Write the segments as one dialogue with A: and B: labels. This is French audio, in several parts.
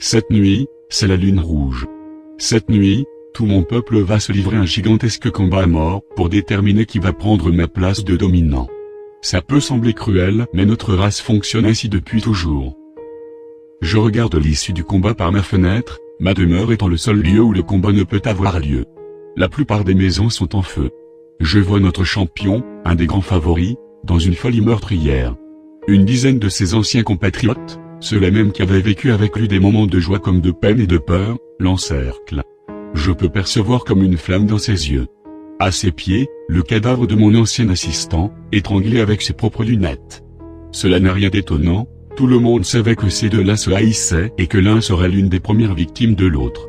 A: Cette nuit, c'est la lune rouge. Cette nuit, tout mon peuple va se livrer un gigantesque combat à mort pour déterminer qui va prendre ma place de dominant. Ça peut sembler cruel, mais notre race fonctionne ainsi depuis toujours. Je regarde l'issue du combat par ma fenêtre, ma demeure étant le seul lieu où le combat ne peut avoir lieu. La plupart des maisons sont en feu. Je vois notre champion, un des grands favoris, dans une folie meurtrière. Une dizaine de ses anciens compatriotes, ceux-là même qui avaient vécu avec lui des moments de joie comme de peine et de peur, l'encerclent. Je peux percevoir comme une flamme dans ses yeux. À ses pieds, le cadavre de mon ancien assistant, étranglé avec ses propres lunettes. Cela n'a rien d'étonnant, tout le monde savait que ces deux-là se haïssaient et que l'un serait l'une des premières victimes de l'autre.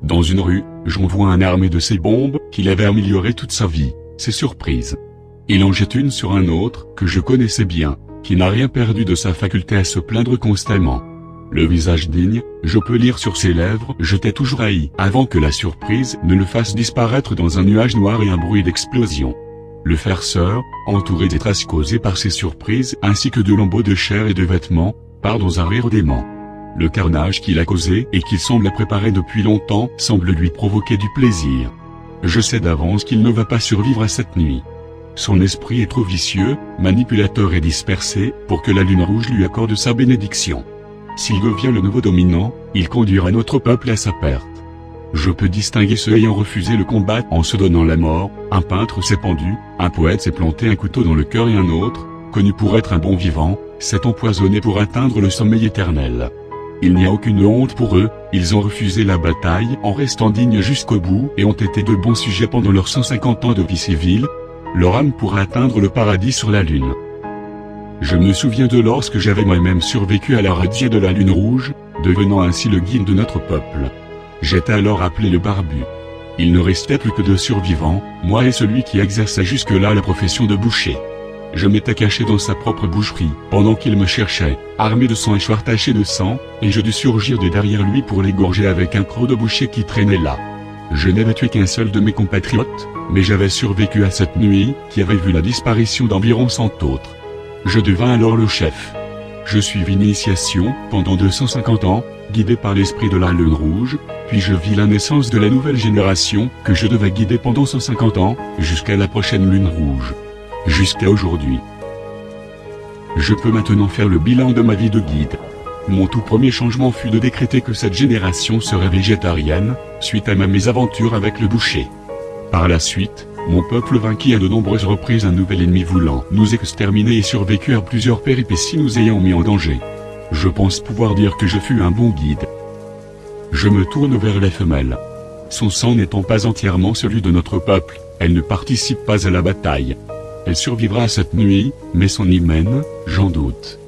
A: Dans une rue, j'en vois un armé de ces bombes qu'il avait amélioré toute sa vie, c'est surprise. Il en jette une sur un autre, que je connaissais bien, qui n'a rien perdu de sa faculté à se plaindre constamment. Le visage digne, je peux lire sur ses lèvres « Je t'ai toujours haï » avant que la surprise ne le fasse disparaître dans un nuage noir et un bruit d'explosion. Le farceur, entouré des traces causées par ces surprises ainsi que de lambeaux de chair et de vêtements, part dans un rire dément. Le carnage qu'il a causé et qu'il semble préparer depuis longtemps semble lui provoquer du plaisir. Je sais d'avance qu'il ne va pas survivre à cette nuit. Son esprit est trop vicieux, manipulateur et dispersé, pour que la lune rouge lui accorde sa bénédiction. S'il devient le nouveau dominant, il conduira notre peuple à sa perte. Je peux distinguer ceux ayant refusé le combat en se donnant la mort, un peintre s'est pendu, un poète s'est planté un couteau dans le cœur et un autre, connu pour être un bon vivant, s'est empoisonné pour atteindre le sommeil éternel. Il n'y a aucune honte pour eux, ils ont refusé la bataille en restant dignes jusqu'au bout et ont été de bons sujets pendant leurs 150 ans de vie civile. Leur âme pourra atteindre le paradis sur la lune. Je me souviens de lorsque j'avais moi-même survécu à la razzia de la lune rouge, devenant ainsi le guide de notre peuple. J'étais alors appelé le barbu. Il ne restait plus que deux survivants, moi et celui qui exerçait jusque-là la profession de boucher. Je m'étais caché dans sa propre boucherie, pendant qu'il me cherchait, armé de son hachoir taché de sang, et je dus surgir de derrière lui pour l'égorger avec un croc de boucher qui traînait là. Je n'avais tué qu'un seul de mes compatriotes, mais j'avais survécu à cette nuit, qui avait vu la disparition d'environ 100 autres. Je devins alors le chef. Je suivis une initiation, pendant 250 ans, guidé par l'esprit de la lune rouge, puis je vis la naissance de la nouvelle génération, que je devais guider pendant 150 ans, jusqu'à la prochaine lune rouge. Jusqu'à aujourd'hui. Je peux maintenant faire le bilan de ma vie de guide. Mon tout premier changement fut de décréter que cette génération serait végétarienne, suite à ma mésaventure avec le boucher. Par la suite, mon peuple vainquit à de nombreuses reprises un nouvel ennemi voulant nous exterminer et survécu à plusieurs péripéties nous ayant mis en danger. Je pense pouvoir dire que je fus un bon guide. Je me tourne vers la femelle. Son sang n'étant pas entièrement celui de notre peuple, elle ne participe pas à la bataille. Elle survivra à cette nuit, mais son hymen, j'en doute.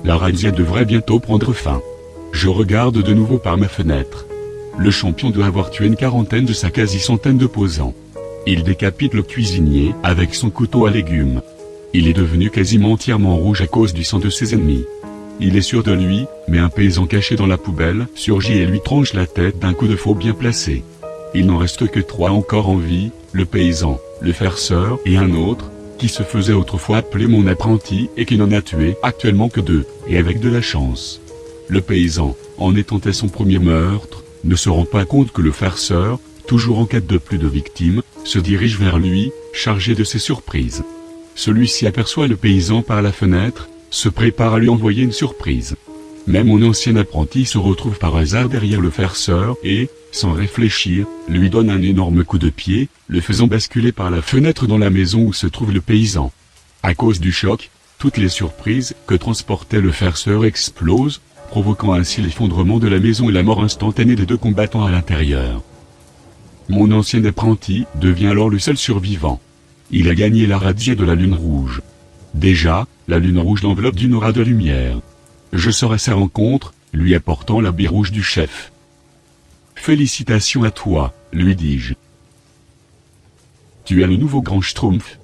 A: La razzia devrait bientôt prendre fin. Je regarde de nouveau par ma fenêtre. Le champion doit avoir tué une quarantaine de sa quasi-centaine d'opposants. Il décapite le cuisinier avec son couteau à légumes. Il est devenu quasiment entièrement rouge à cause du sang de ses ennemis. Il est sûr de lui, mais un paysan caché dans la poubelle surgit et lui tranche la tête d'un coup de faux bien placé. Il n'en reste que 3 encore en vie, le paysan, le farceur et un autre, qui se faisait autrefois appeler mon apprenti et qui n'en a tué actuellement que 2, et avec de la chance. Le paysan, en étant à son premier meurtre, ne se rend pas compte que le farceur, toujours en quête de plus de victimes, se dirige vers lui, chargé de ses surprises. Celui-ci aperçoit le paysan par la fenêtre, se prépare à lui envoyer une surprise. Mais mon ancien apprenti se retrouve par hasard derrière le farceur et, sans réfléchir, lui donne un énorme coup de pied, le faisant basculer par la fenêtre dans la maison où se trouve le paysan. À cause du choc, toutes les surprises que transportait le farceur explosent, provoquant ainsi l'effondrement de la maison et la mort instantanée des 2 combattants à l'intérieur. Mon ancien apprenti devient alors le seul survivant. Il a gagné la razzia de la lune rouge. Déjà, la lune rouge l'enveloppe d'une aura de lumière. Je serai sa rencontre, lui apportant l'habit rouge du chef. Félicitations à toi, lui dis-je. Tu es le nouveau grand Schtroumpf.